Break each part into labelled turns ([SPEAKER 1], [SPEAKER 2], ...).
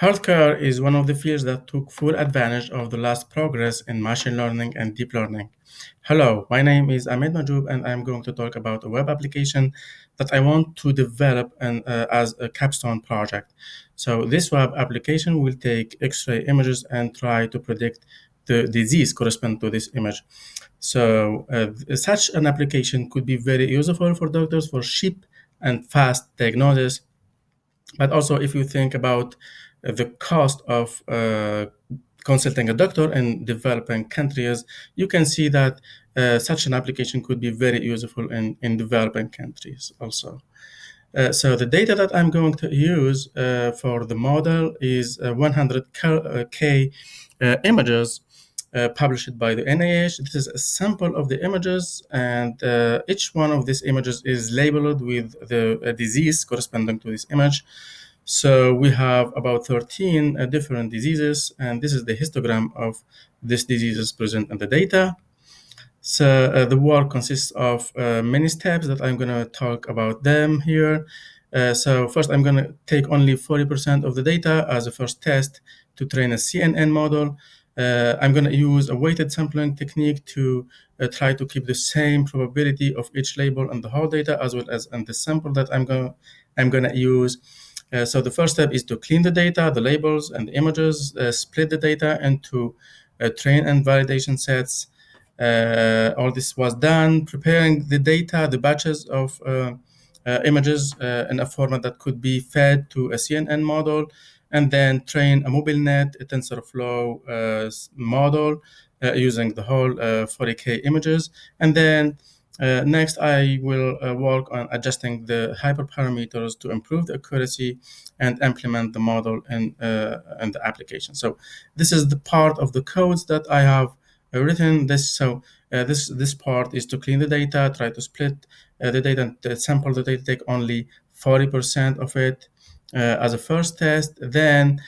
[SPEAKER 1] Healthcare is one of the fields that took full advantage of the last progress in machine learning and deep learning. Hello, my name is Ahmed Mahjoub, and I'm going to talk about a web application that I want to develop as a capstone project. So, this web application will take X ray images and try to predict the disease corresponding to this image. So, such an application could be very useful for doctors for cheap and fast diagnosis, but also, if you think about the cost of consulting a doctor in developing countries, you can see that such an application could be very useful in developing countries also. So the data that I'm going to use for the model is 100K images published by the NIH. This is a sample of the images, and each one of these images is labeled with the disease corresponding to this image. So we have about 13 different diseases, and this is the histogram of these diseases present in the data. So the work consists of many steps that I'm going to talk about them here. So first, I'm going to take only 40% of the data as a first test to train a CNN model. I'm going to use a weighted sampling technique to try to keep the same probability of each label on the whole data as well as on the sample that I'm going to use. So the first step is to clean the data, the labels and the images, split the data into train and validation sets. All this was done, preparing the data, the batches of images in a format that could be fed to a CNN model, and then train a mobile net, a TensorFlow model using the whole 40K images. And then next, I will work on adjusting the hyperparameters to improve the accuracy and implement the model in the application. So this is the part of the codes that I have written. This part is to clean the data, try to split the data, and sample the data, take only 40% of it as a first test. Then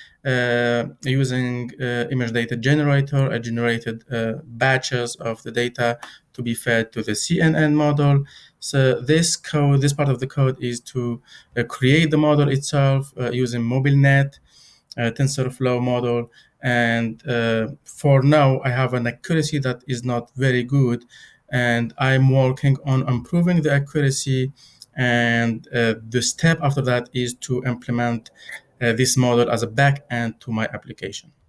[SPEAKER 1] using image data generator, I generated batches of the data to be fed to the CNN model. So this part of the code is to create the model itself using MobileNet, TensorFlow model. And for now, I have an accuracy that is not very good, and I'm working on improving the accuracy. And the step after that is to implement this model as a back end to my application.